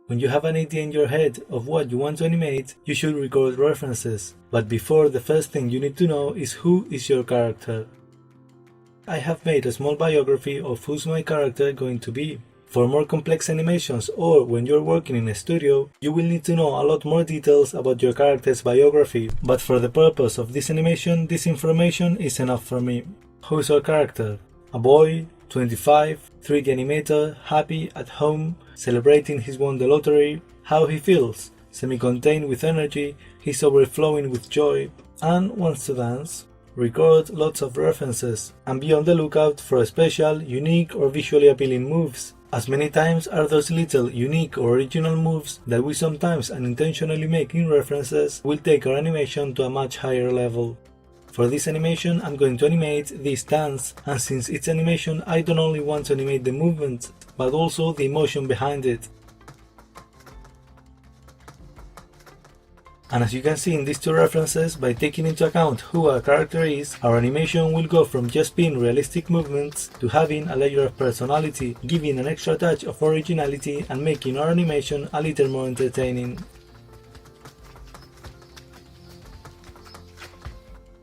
When you have an idea in your head of what you want to animate, you should record references. But before, the first thing you need to know is who is your character. I have made a small biography of who's my character going to be. For more complex animations or when you're working in a studio, you will need to know a lot more details about your character's biography, but for the purpose of this animation, this information is enough for me. Who's our character? A boy, 25, 3D animator, happy, at home, celebrating he's won the lottery. How he feels? Semi-contained with energy, he's overflowing with joy, and wants to dance. Record lots of references, and be on the lookout for special, unique or visually appealing moves. As many times are those little, unique or original moves that we sometimes unintentionally make in references will take our animation to a much higher level. For this animation I'm going to animate this dance, and since it's animation I don't only want to animate the movement, but also the emotion behind it. And as you can see in these two references, by taking into account who our character is, our animation will go from just being realistic movements to having a layer of personality, giving an extra touch of originality and making our animation a little more entertaining.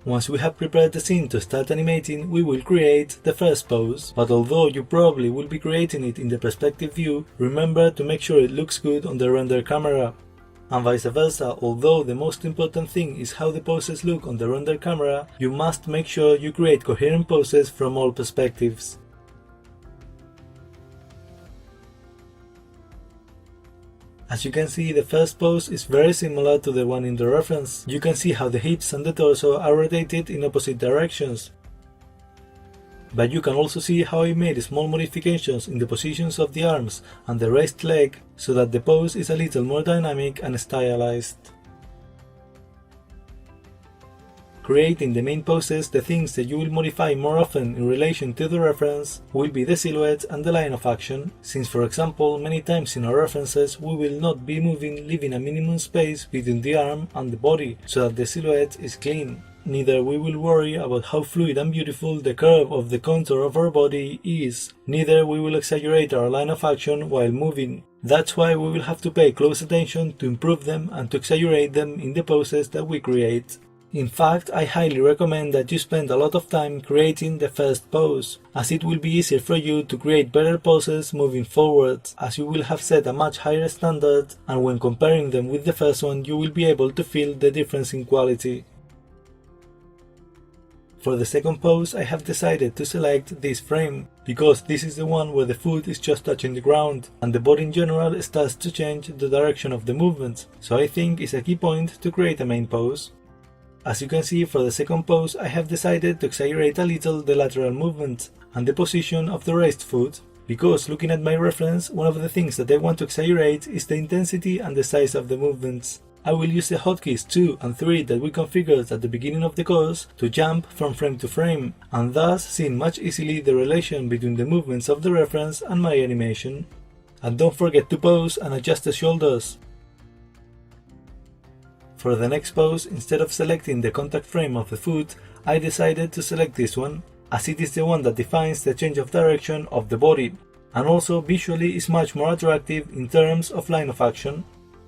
Once we have prepared the scene to start animating, we will create the first pose, but although you probably will be creating it in the perspective view, remember to make sure it looks good on the render camera. And vice versa, although the most important thing is how the poses look on the render camera, you must make sure you create coherent poses from all perspectives. As you can see, the first pose is very similar to the one in the reference. You can see how the hips and the torso are rotated in opposite directions. But you can also see how I made small modifications in the positions of the arms and the raised leg so that the pose is a little more dynamic and stylized. Creating the main poses, the things that you will modify more often in relation to the reference will be the silhouette and the line of action, since for example many times in our references we will not be moving, leaving a minimum space between the arm and the body so that the silhouette is clean. Neither we will worry about how fluid and beautiful the curve of the contour of our body is. Neither we will exaggerate our line of action while moving. That's why we will have to pay close attention to improve them and to exaggerate them in the poses that we create. In fact, I highly recommend that you spend a lot of time creating the first pose, as it will be easier for you to create better poses moving forward, as you will have set a much higher standard, and when comparing them with the first one you will be able to feel the difference in quality. For the second pose, I have decided to select this frame, because this is the one where the foot is just touching the ground, and the body in general starts to change the direction of the movement, so I think it's a key point to create a main pose. As you can see, for the second pose, I have decided to exaggerate a little the lateral movement and the position of the raised foot, because looking at my reference, one of the things that I want to exaggerate is the intensity and the size of the movements. I will use the hotkeys 2 and 3 that we configured at the beginning of the course to jump from frame to frame, and thus seeing much easily the relation between the movements of the reference and my animation. And don't forget to pose and adjust the shoulders. For the next pose, instead of selecting the contact frame of the foot, I decided to select this one, as it is the one that defines the change of direction of the body, and also visually is much more attractive in terms of line of action.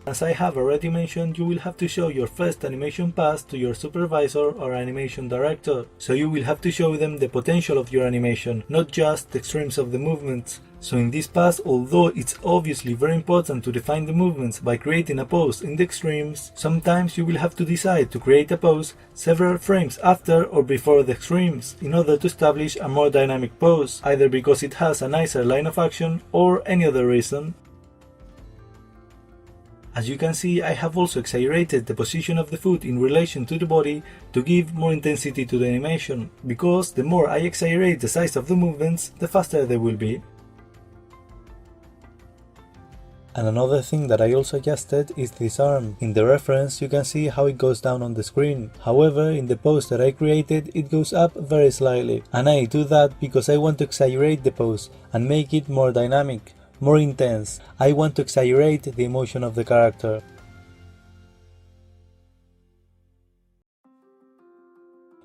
As I have already mentioned, you will have to show your first animation pass to your supervisor or animation director, so you will have to show them the potential of your animation, not just the extremes of the movements. So in this pass, although it's obviously very important to define the movements by creating a pose in the extremes, sometimes you will have to decide to create a pose several frames after or before the extremes in order to establish a more dynamic pose, either because it has a nicer line of action or any other reason. As you can see, I have also exaggerated the position of the foot in relation to the body to give more intensity to the animation, because the more I exaggerate the size of the movements, the faster they will be. And another thing that I also adjusted is this arm. In the reference you can see how it goes down on the screen. However, in the pose that I created it goes up very slightly, and I do that because I want to exaggerate the pose and make it more dynamic, more intense. I want to exaggerate the emotion of the character.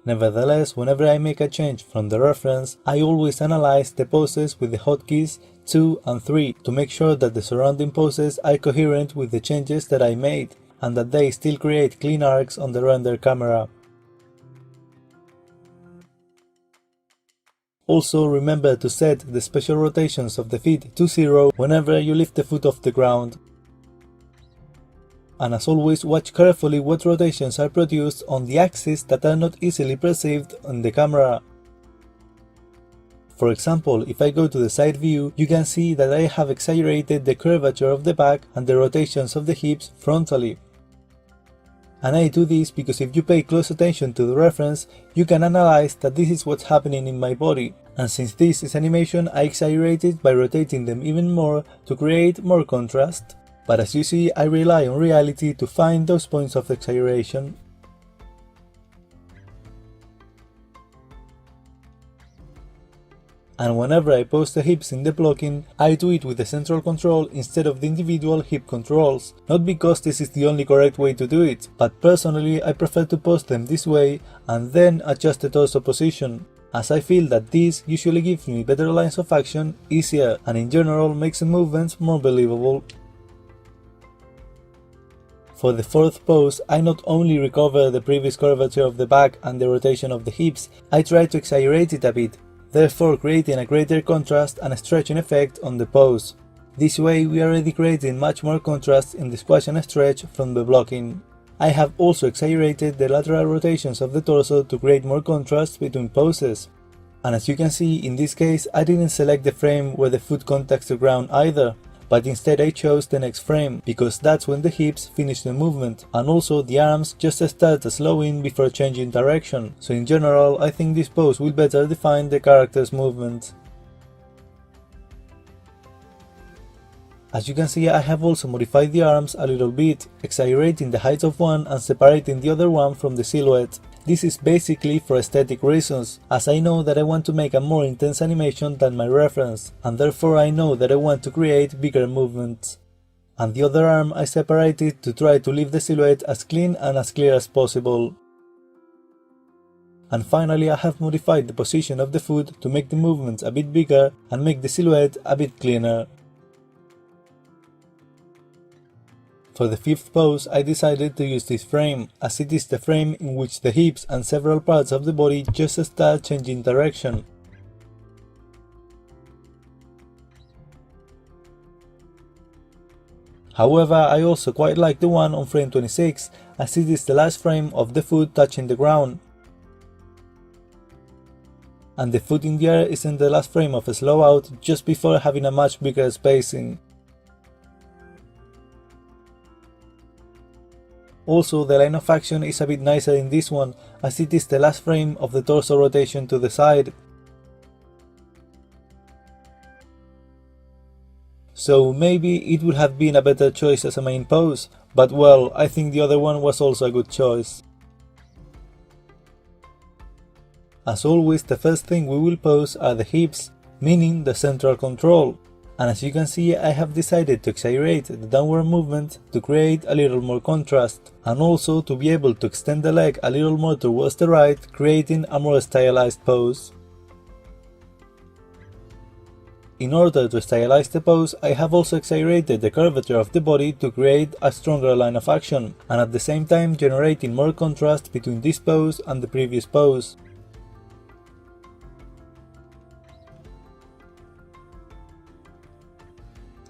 Nevertheless, whenever I make a change from the reference, I always analyze the poses with the hotkeys 2 and 3 to make sure that the surrounding poses are coherent with the changes that I made, and that they still create clean arcs on the render camera. Also remember to set the special rotations of the feet to 0 whenever you lift the foot off the ground. And as always, watch carefully what rotations are produced on the axes that are not easily perceived on the camera. For example, if I go to the side view, you can see that I have exaggerated the curvature of the back and the rotations of the hips frontally. And I do this because if you pay close attention to the reference, you can analyze that this is what's happening in my body. And since this is animation, I exaggerate it by rotating them even more to create more contrast. But as you see, I rely on reality to find those points of exaggeration. And whenever I pose the hips in the blocking, I do it with the central control instead of the individual hip controls. Not because this is the only correct way to do it, but personally I prefer to pose them this way and then adjust the torso position, as I feel that this usually gives me better lines of action, easier, and in general makes the movements more believable. For the fourth pose, I not only recover the previous curvature of the back and the rotation of the hips, I try to exaggerate it a bit, therefore creating a greater contrast and a stretching effect on the pose. This way we are already creating much more contrast in the squash and stretch from the blocking. I have also exaggerated the lateral rotations of the torso to create more contrast between poses. And as you can see, in this case I didn't select the frame where the foot contacts the ground either, but instead I chose the next frame, because that's when the hips finish the movement, and also the arms just start slowing before changing direction, so in general I think this pose will better define the character's movement. As you can see, I have also modified the arms a little bit, exaggerating the height of one and separating the other one from the silhouette. This is basically for aesthetic reasons, as I know that I want to make a more intense animation than my reference, and therefore I know that I want to create bigger movements. And the other arm I separated to try to leave the silhouette as clean and as clear as possible. And finally I have modified the position of the foot to make the movements a bit bigger and make the silhouette a bit cleaner. For the fifth pose, I decided to use this frame, as it is the frame in which the hips and several parts of the body just start changing direction. However, I also quite like the one on frame 26, as it is the last frame of the foot touching the ground. And the foot in the air is in the last frame of a slow out, just before having a much bigger spacing. Also, the line of action is a bit nicer in this one, as it is the last frame of the torso rotation to the side. So maybe it would have been a better choice as a main pose, but well, I think the other one was also a good choice. As always, the first thing we will pose are the hips, meaning the central control. And as you can see, I have decided to exaggerate the downward movement to create a little more contrast, and also to be able to extend the leg a little more towards the right, creating a more stylized pose. In order to stylize the pose, I have also exaggerated the curvature of the body to create a stronger line of action, and at the same time generating more contrast between this pose and the previous pose.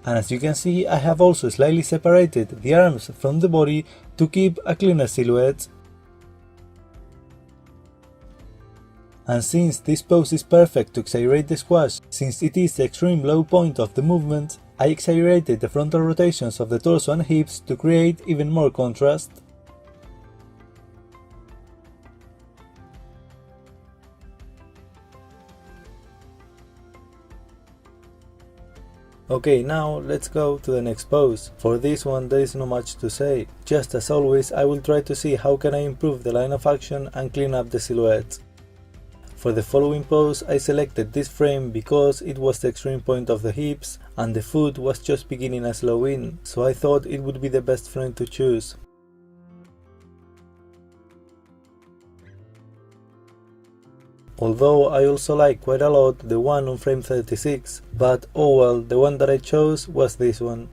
And as you can see, I have also slightly separated the arms from the body to keep a cleaner silhouette. And since this pose is perfect to exaggerate the squash, since it is the extreme low point of the movement, I exaggerated the frontal rotations of the torso and hips to create even more contrast. Okay, now let's go to the next pose. For this one there is not much to say. Just as always, I will try to see how can I improve the line of action and clean up the silhouette. For the following pose I selected this frame because it was the extreme point of the hips and the foot was just beginning a slow in, so I thought it would be the best frame to choose. although I also like quite a lot the one on frame 36, but oh well, the one that I chose was this one.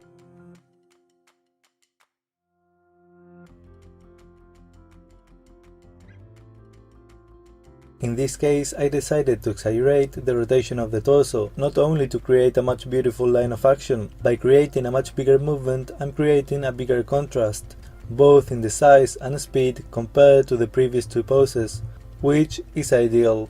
In this case, I decided to exaggerate the rotation of the torso, not only to create a much beautiful line of action. By creating a much bigger movement, I'm creating a bigger contrast, both in the size and speed compared to the previous two poses, which is ideal.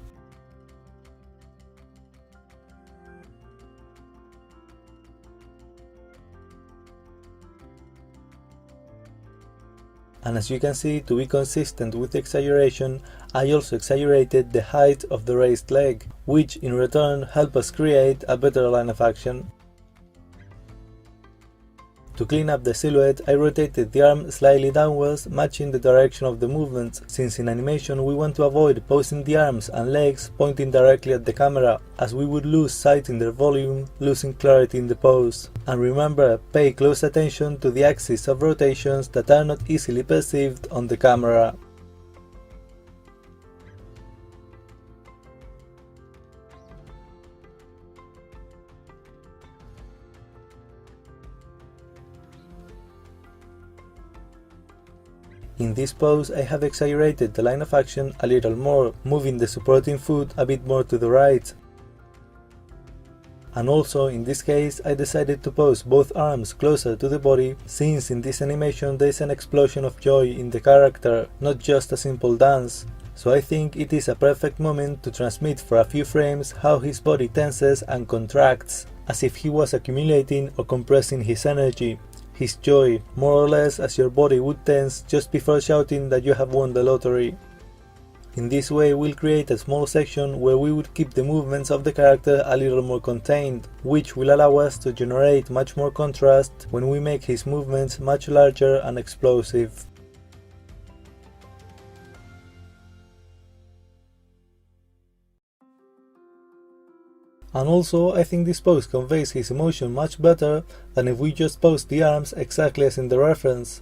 And as you can see, to be consistent with the exaggeration, I also exaggerated the height of the raised leg, which in return helped us create a better line of action. To clean up the silhouette, I rotated the arm slightly downwards, matching the direction of the movement, since in animation we want to avoid posing the arms and legs pointing directly at the camera, as we would lose sight in their volume, losing clarity in the pose. And remember, pay close attention to the axis of rotations that are not easily perceived on the camera. In this pose, I have exaggerated the line of action a little more, moving the supporting foot a bit more to the right. And also, in this case, I decided to pose both arms closer to the body, since in this animation there is an explosion of joy in the character, not just a simple dance. So I think it is a perfect moment to transmit for a few frames how his body tenses and contracts, as if he was accumulating or compressing his energy, his joy, more or less as your body would tense just before shouting that you have won the lottery. In this way, we'll create a small section where we would keep the movements of the character a little more contained, which will allow us to generate much more contrast when we make his movements much larger and explosive. And also, I think this pose conveys his emotion much better than if we just pose the arms exactly as in the reference.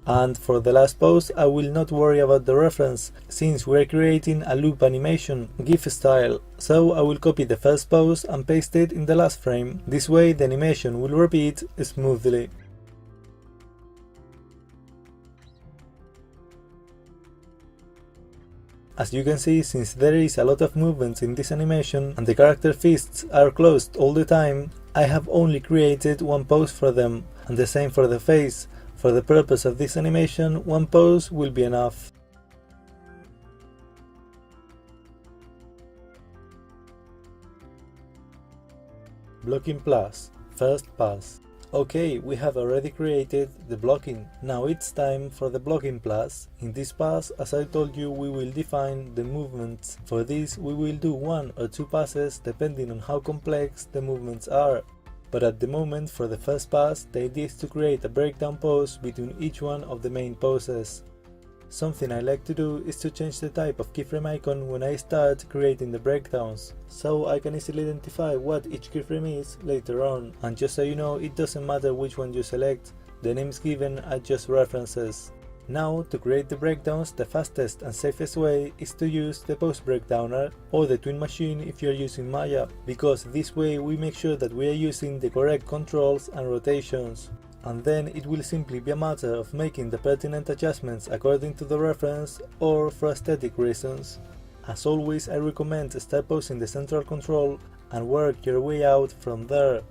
And for the last pose, I will not worry about the reference, since we are creating a loop animation, GIF style, so I will copy the first pose and paste it in the last frame. This way the animation will repeat smoothly. As you can see, since there is a lot of movements in this animation and the character fists are closed all the time, I have only created one pose for them, and the same for the face. For the purpose of this animation, one pose will be enough. Blocking plus, first pass. Okay, we have already created the blocking. Now it's time for the blocking plus. In this pass, as I told you, we will define the movements. For this, we will do 1 or 2 passes depending on how complex the movements are. But at the moment, for the first pass, the idea is to create a breakdown pose between each one of the main poses. Something I like to do is to change the type of keyframe icon when I start creating the breakdowns, so I can easily identify what each keyframe is later on. And just so you know, it doesn't matter which one you select, the names given are just references. Now, to create the breakdowns, the fastest and safest way is to use the pose breakdowner or the twin machine if you are using Maya, because this way we make sure that we are using the correct controls and rotations. And then it will simply be a matter of making the pertinent adjustments according to the reference or for aesthetic reasons. As always, I recommend start posing the central control and work your way out from there.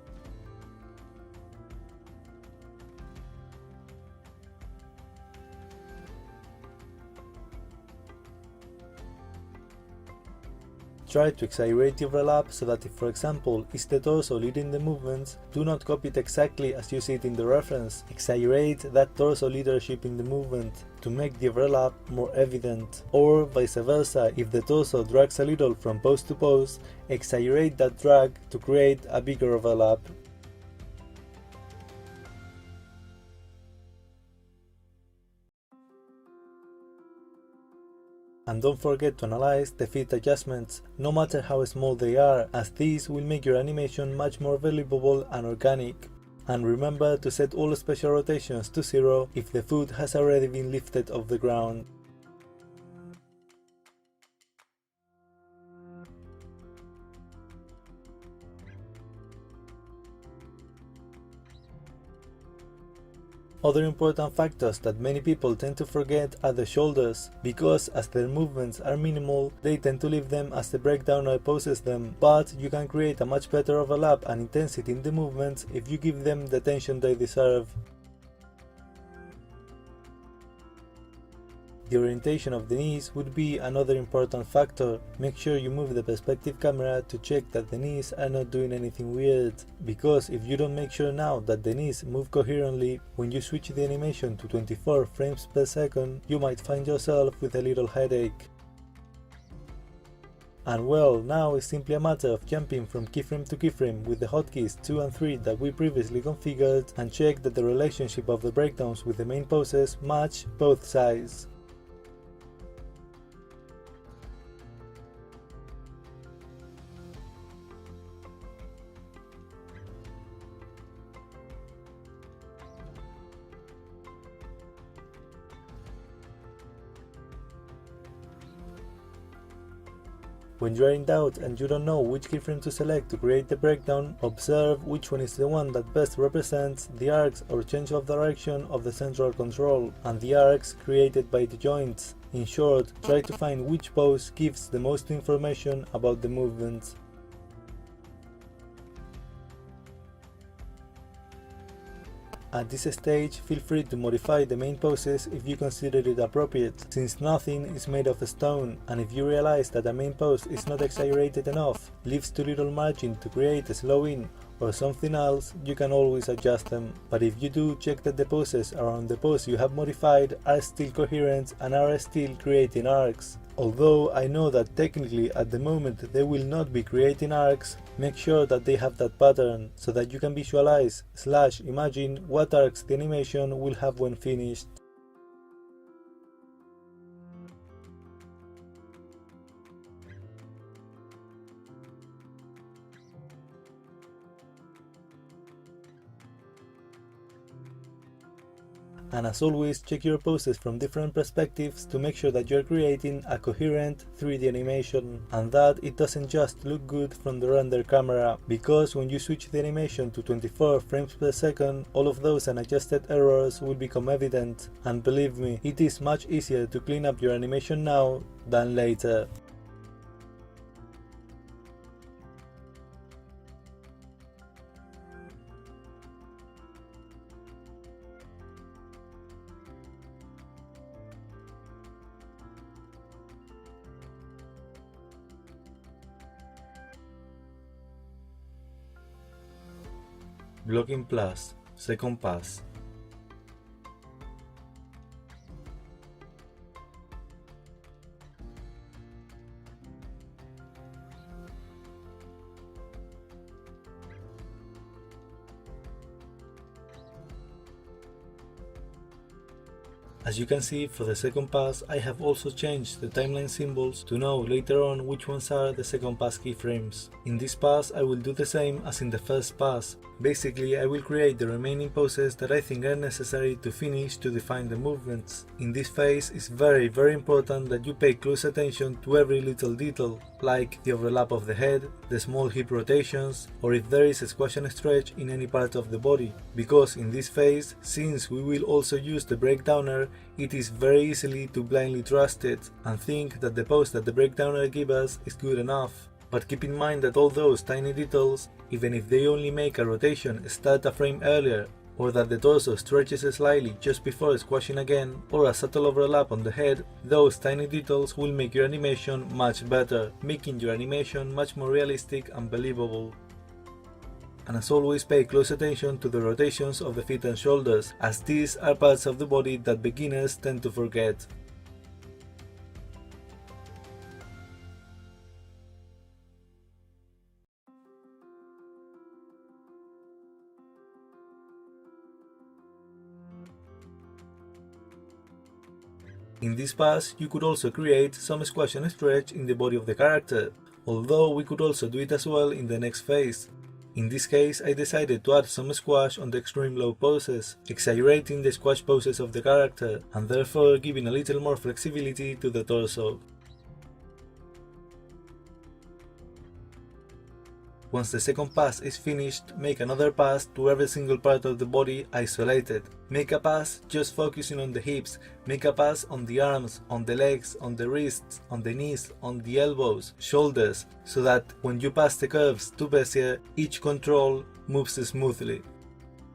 Try to exaggerate the overlap so that if, for example, it's the torso leading the movements, do not copy it exactly as you see it in the reference. Exaggerate that torso leadership in the movement to make the overlap more evident. Or vice versa, if the torso drags a little from pose to pose, exaggerate that drag to create a bigger overlap. And don't forget to analyze the fit adjustments, no matter how small they are, as these will make your animation much more believable and organic. And remember to set all special rotations to 0 if the foot has already been lifted off the ground. Other important factors that many people tend to forget are the shoulders, because as their movements are minimal, they tend to leave them as the breakdowner poses them, but you can create a much better overlap and intensity in the movements if you give them the attention they deserve. The orientation of the knees would be another important factor. Make sure you move the perspective camera to check that the knees are not doing anything weird, because if you don't make sure now that the knees move coherently, when you switch the animation to 24 frames per second, you might find yourself with a little headache. And well, now it's simply a matter of jumping from keyframe to keyframe with the hotkeys 2 and 3 that we previously configured and check that the relationship of the breakdowns with the main poses match both sides. When you are in doubt and you don't know which keyframe to select to create the breakdown, observe which one is the one that best represents the arcs or change of direction of the central control, and the arcs created by the joints. In short, try to find which pose gives the most information about the movements. At this stage, feel free to modify the main poses if you consider it appropriate, since nothing is made of stone, and if you realize that a main pose is not exaggerated enough, leaves too little margin to create a slow in or something else, you can always adjust them. But if you do, check that the poses around the pose you have modified are still coherent and are still creating arcs. Although I know that technically at the moment they will not be creating arcs, make sure that they have that pattern, so that you can visualize / imagine what arcs the animation will have when finished. And as always, check your poses from different perspectives to make sure that you're creating a coherent 3D animation, and that it doesn't just look good from the render camera, because when you switch the animation to 24 frames per second, all of those unadjusted errors will become evident, and believe me, it is much easier to clean up your animation now than later. Blocking plus, second pass. As you can see, for the second pass I have also changed the timeline symbols to know later on which ones are the second pass keyframes. In this pass I will do the same as in the first pass. Basically, I will create the remaining poses that I think are necessary to finish to define the movements. In this phase it's very important that you pay close attention to every little detail, like the overlap of the head, the small hip rotations, or if there is a squash and stretch in any part of the body, because in this phase, since we will also use the breakdowner, it is very easily to blindly trust it and think that the pose that the breakdowner gives us is good enough. But keep in mind that all those tiny details, even if they only make a rotation start a frame earlier, or that the torso stretches slightly just before squashing again, or a subtle overlap on the head, those tiny details will make your animation much better, making your animation much more realistic and believable. And as always, pay close attention to the rotations of the feet and shoulders, as these are parts of the body that beginners tend to forget. In this pass, you could also create some squash and stretch in the body of the character, although we could also do it as well in the next phase. In this case, I decided to add some squash on the extreme low poses, exaggerating the squash poses of the character, and therefore giving a little more flexibility to the torso. Once the second pass is finished, make another pass to every single part of the body isolated. Make a pass just focusing on the hips, make a pass on the arms, on the legs, on the wrists, on the knees, on the elbows, shoulders, so that when you pass the curves to Bezier, each control moves smoothly.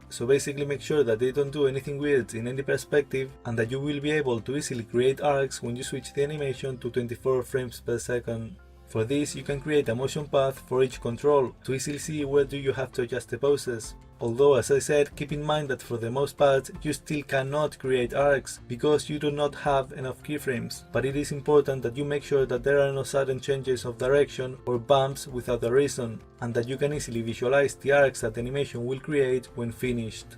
So basically make sure that they don't do anything weird in any perspective and that you will be able to easily create arcs when you switch the animation to 24 frames per second. For this, you can create a motion path for each control to easily see where do you have to adjust the poses. Although, as I said, keep in mind that for the most part, you still cannot create arcs because you do not have enough keyframes, but it is important that you make sure that there are no sudden changes of direction or bumps without a reason, and that you can easily visualize the arcs that the animation will create when finished.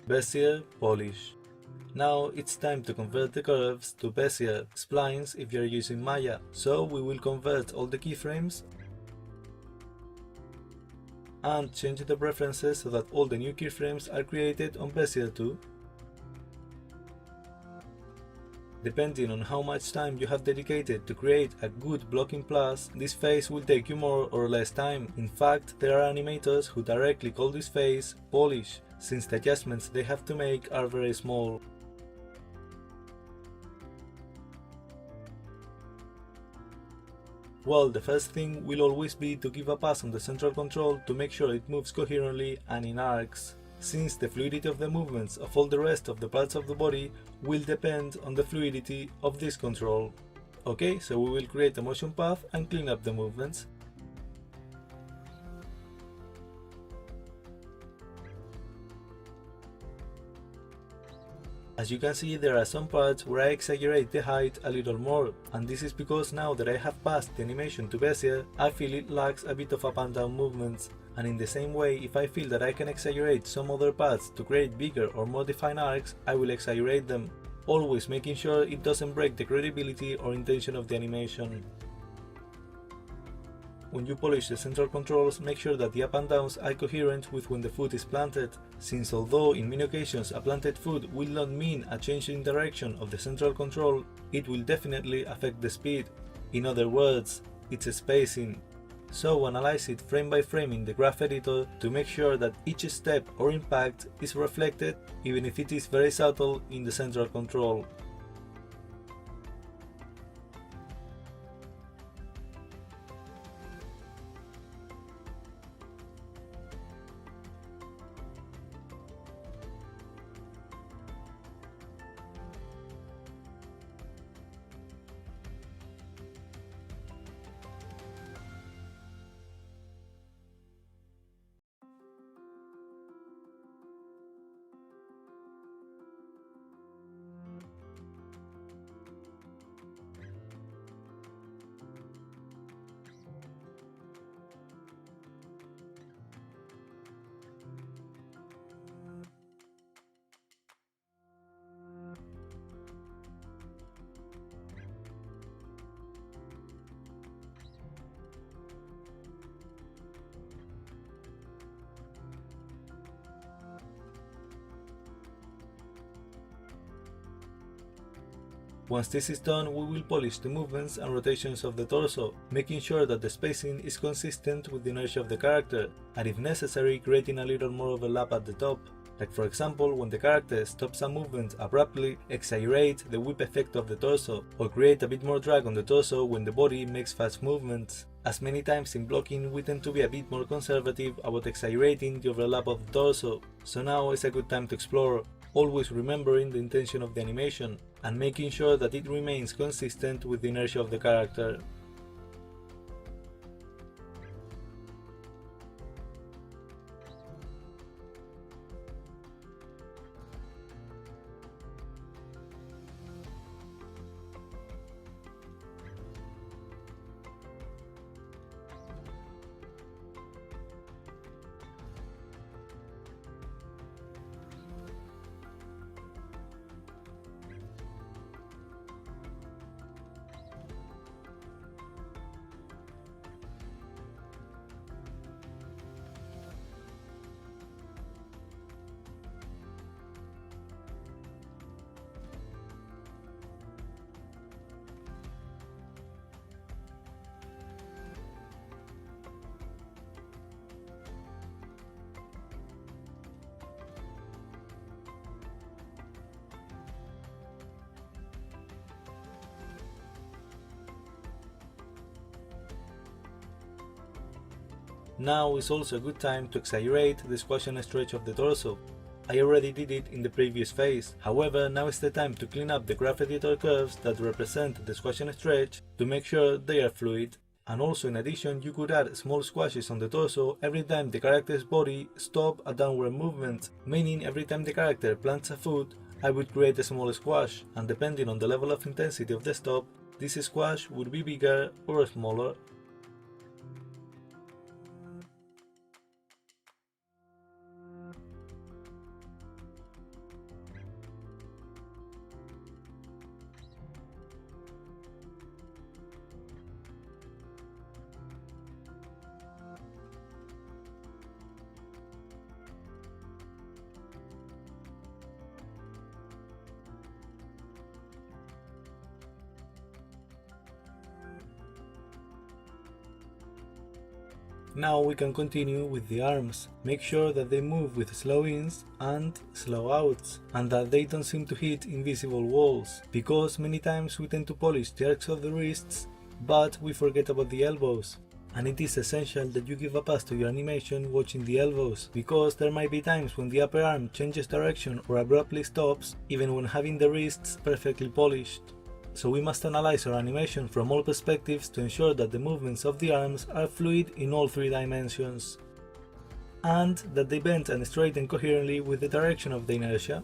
Bezier, polish. Now it's time to convert the curves to Bezier splines if you're using Maya, so we will convert all the keyframes and change the preferences so that all the new keyframes are created on Bezier too. Depending on how much time you have dedicated to create a good blocking plus, this phase will take you more or less time. In fact, there are animators who directly call this phase polish, since the adjustments they have to make are very small. Well, the first thing will always be to give a pass on the central control to make sure it moves coherently and in arcs, since the fluidity of the movements of all the rest of the parts of the body will depend on the fluidity of this control. Okay, so we will create a motion path and clean up the movements. As you can see, there are some parts where I exaggerate the height a little more, and this is because now that I have passed the animation to Bezier, I feel it lacks a bit of up and down movements, and in the same way, if I feel that I can exaggerate some other parts to create bigger or more defined arcs, I will exaggerate them, always making sure it doesn't break the credibility or intention of the animation. When you polish the central controls, make sure that the up and downs are coherent with when the foot is planted, since although in many occasions a planted foot will not mean a change in direction of the central control, it will definitely affect the speed. In other words, it's spacing. So analyze it frame by frame in the graph editor to make sure that each step or impact is reflected, even if it is very subtle, in the central control. Once this is done, we will polish the movements and rotations of the torso, making sure that the spacing is consistent with the inertia of the character, and if necessary, creating a little more overlap at the top. Like for example, when the character stops a movement abruptly, exaggerate the whip effect of the torso, or create a bit more drag on the torso when the body makes fast movements. As many times in blocking, we tend to be a bit more conservative about exaggerating the overlap of the torso, so now is a good time to explore, always remembering the intention of the animation, and making sure that it remains consistent with the inertia of the character. Now is also a good time to exaggerate the squash and stretch of the torso. I already did it in the previous phase, however now is the time to clean up the graph editor curves that represent the squash and stretch to make sure they are fluid. And also in addition, you could add small squashes on the torso every time the character's body stops a downward movement, meaning every time the character plants a foot, I would create a small squash, and depending on the level of intensity of the stop, this squash would be bigger or smaller. Now we can continue with the arms. Make sure that they move with slow ins and slow outs, and that they don't seem to hit invisible walls, because many times we tend to polish the arcs of the wrists, but we forget about the elbows. And it is essential that you give a pass to your animation watching the elbows, because there might be times when the upper arm changes direction or abruptly stops, even when having the wrists perfectly polished. So we must analyze our animation from all perspectives to ensure that the movements of the arms are fluid in all three dimensions, and that they bend and straighten coherently with the direction of the inertia.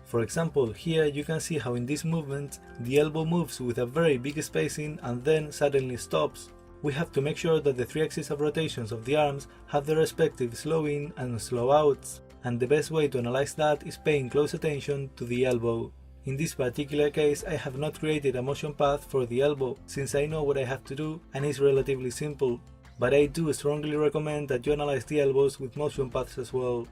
For example, here you can see how in this movement the elbow moves with a very big spacing and then suddenly stops. We have to make sure that the 3 axes of rotations of the arms have the respective slow in and slow outs, and the best way to analyze that is paying close attention to the elbow. In this particular case, I have not created a motion path for the elbow, since I know what I have to do and it's relatively simple, but I do strongly recommend that you analyze the elbows with motion paths as well.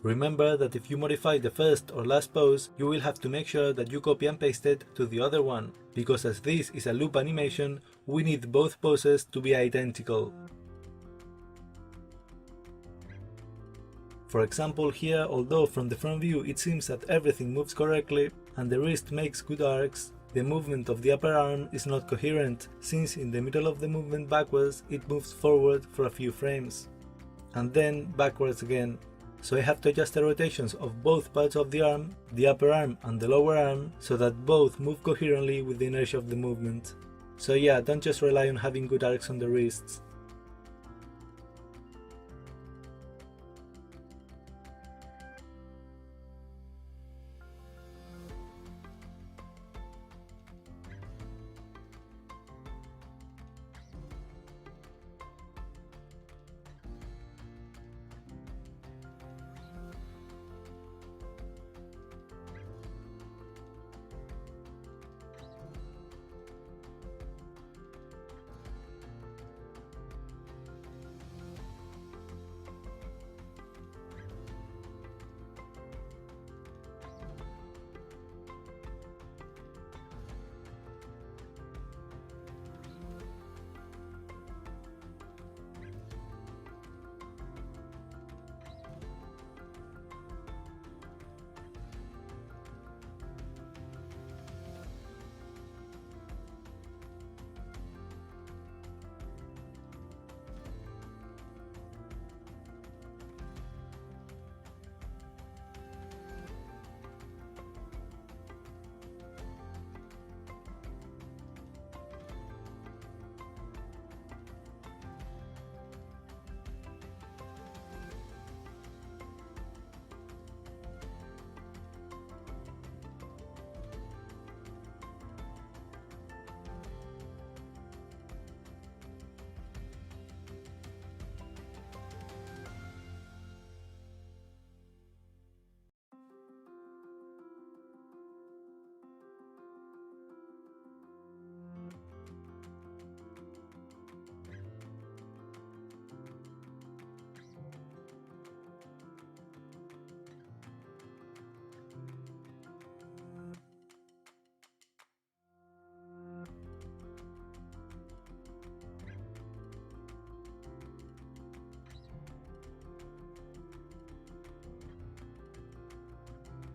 Remember that if you modify the first or last pose, you will have to make sure that you copy and paste it to the other one, because as this is a loop animation, we need both poses to be identical. For example here, although from the front view it seems that everything moves correctly and the wrist makes good arcs, the movement of the upper arm is not coherent, since in the middle of the movement backwards it moves forward for a few frames, and then backwards again. So I have to adjust the rotations of both parts of the arm, the upper arm and the lower arm, so that both move coherently with the inertia of the movement. So yeah, don't just rely on having good arcs on the wrists.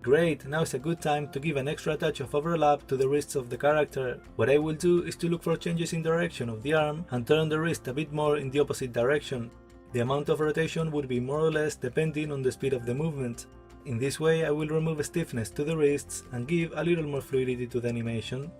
Great, now is a good time to give an extra touch of overlap to the wrists of the character. What I will do is to look for changes in direction of the arm and turn the wrist a bit more in the opposite direction. The amount of rotation would be more or less depending on the speed of the movement. In this way I will remove stiffness to the wrists and give a little more fluidity to the animation.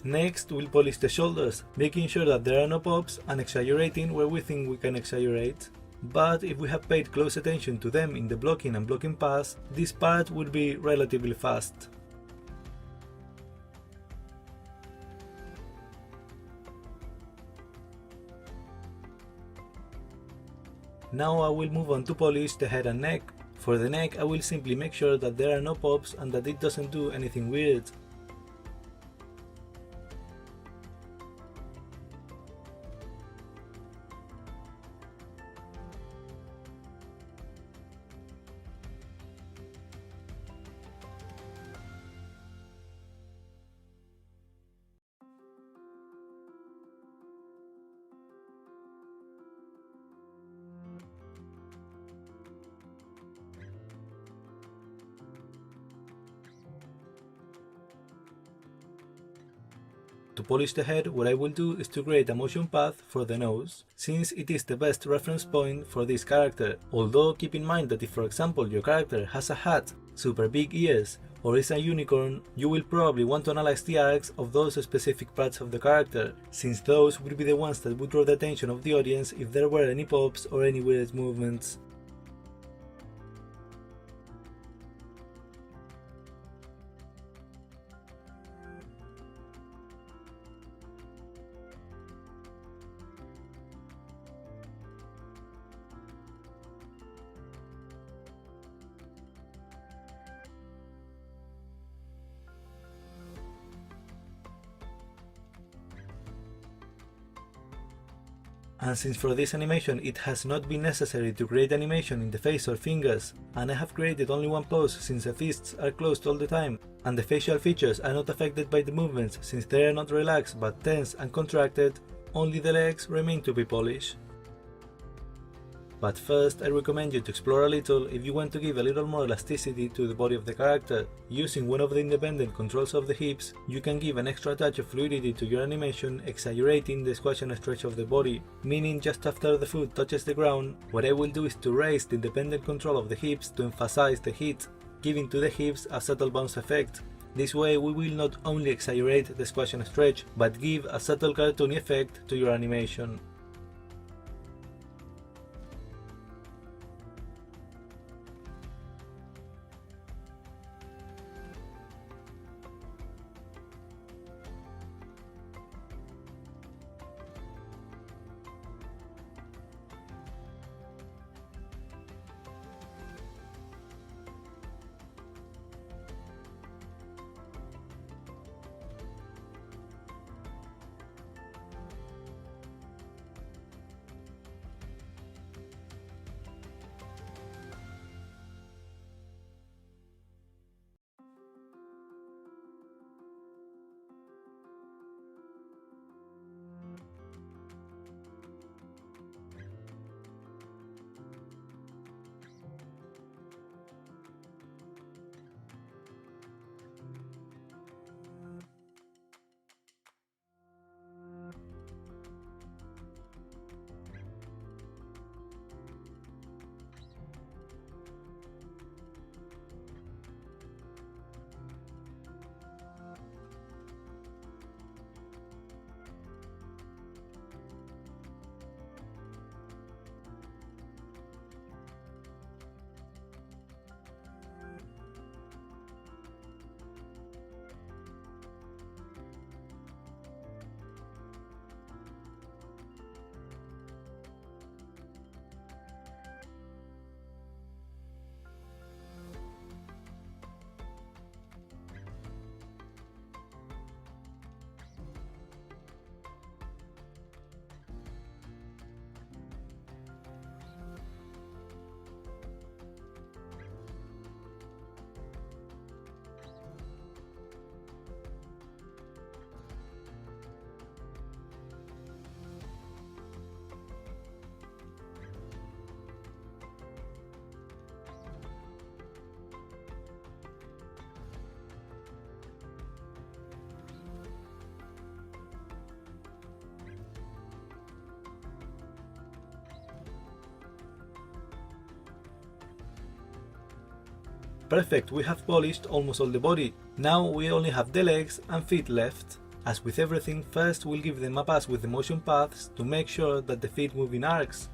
Next, we'll polish the shoulders, making sure that there are no pops and exaggerating where we think we can exaggerate. But if we have paid close attention to them in the blocking and blocking pass, this part will be relatively fast. Now I will move on to polish the head and neck. For the neck, I will simply make sure that there are no pops and that it doesn't do anything weird. To polish the head, what I will do is to create a motion path for the nose, since it is the best reference point for this character. Although keep in mind that if, for example, your character has a hat, super big ears, or is a unicorn, you will probably want to analyze the arcs of those specific parts of the character, since those would be the ones that would draw the attention of the audience if there were any pops or any weird movements. And since for this animation it has not been necessary to create animation in the face or fingers, and I have created only one pose since the fists are closed all the time, and the facial features are not affected by the movements since they are not relaxed but tense and contracted, only the legs remain to be polished. But first, I recommend you to explore a little if you want to give a little more elasticity to the body of the character. Using one of the independent controls of the hips, you can give an extra touch of fluidity to your animation, exaggerating the squash and stretch of the body, meaning just after the foot touches the ground, what I will do is to raise the independent control of the hips to emphasize the hit, giving to the hips a subtle bounce effect. This way we will not only exaggerate the squash and stretch, but give a subtle cartoony effect to your animation. Perfect, we have polished almost all the body. Now we only have the legs and feet left. As with everything, first we'll give them a pass with the motion paths to make sure that the feet move in arcs.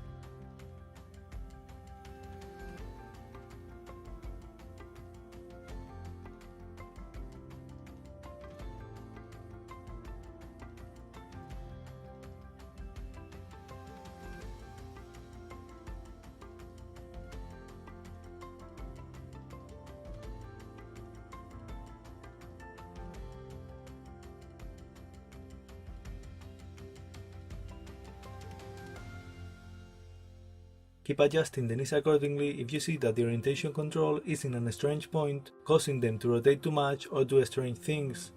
Keep adjusting the knees accordingly if you see that the orientation control is in a strange point, causing them to rotate too much or do strange things.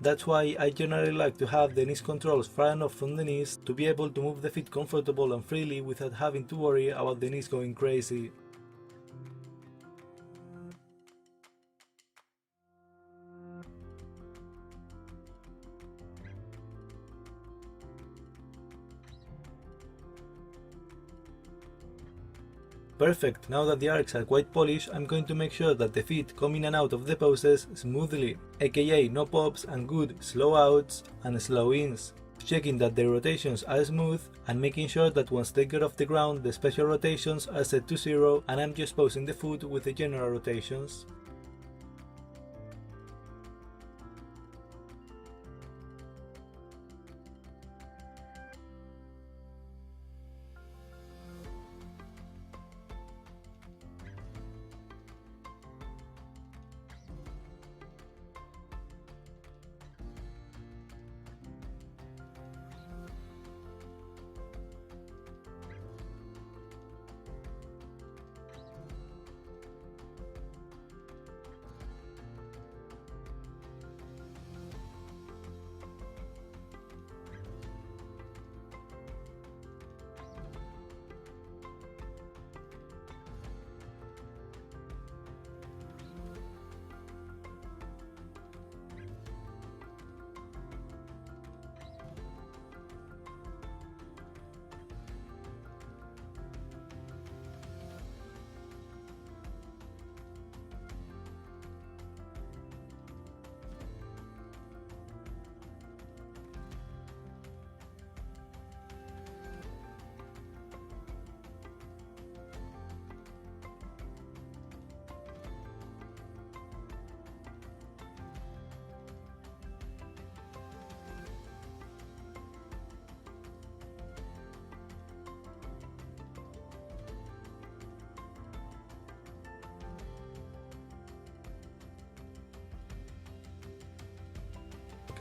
That's why I generally like to have the knees controls far enough from the knees to be able to move the feet comfortable and freely without having to worry about the knees going crazy. Perfect, now that the arcs are quite polished, I'm going to make sure that the feet come in and out of the poses smoothly, aka no pops and good slow outs and slow ins, checking that the rotations are smooth and making sure that once they get off the ground the special rotations are set to 0 and I'm just posing the foot with the general rotations.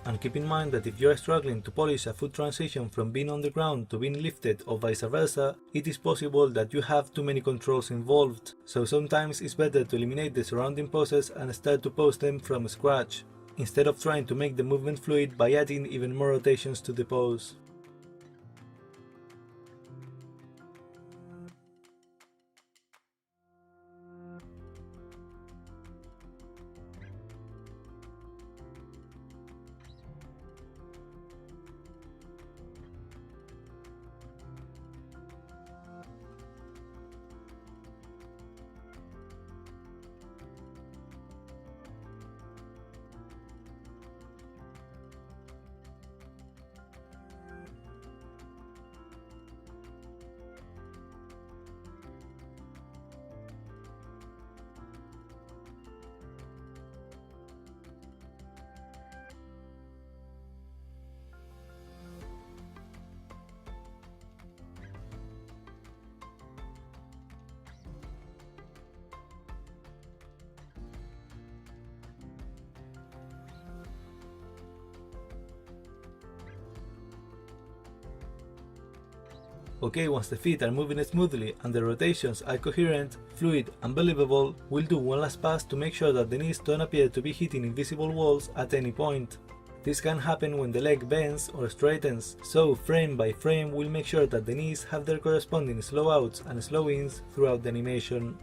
And keep in mind that if you are struggling to polish a foot transition from being on the ground to being lifted or vice versa, it is possible that you have too many controls involved, so sometimes it's better to eliminate the surrounding poses and start to pose them from scratch, instead of trying to make the movement fluid by adding even more rotations to the pose. Okay, once the feet are moving smoothly and the rotations are coherent, fluid and believable, we'll do one last pass to make sure that the knees don't appear to be hitting invisible walls at any point. This can happen when the leg bends or straightens, so frame by frame we'll make sure that the knees have their corresponding slow outs and slow ins throughout the animation.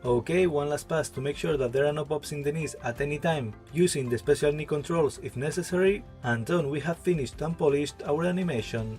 Okay, one last pass to make sure that there are no pops in the knees at any time, using the special knee controls if necessary, and done, we have finished and polished our animation.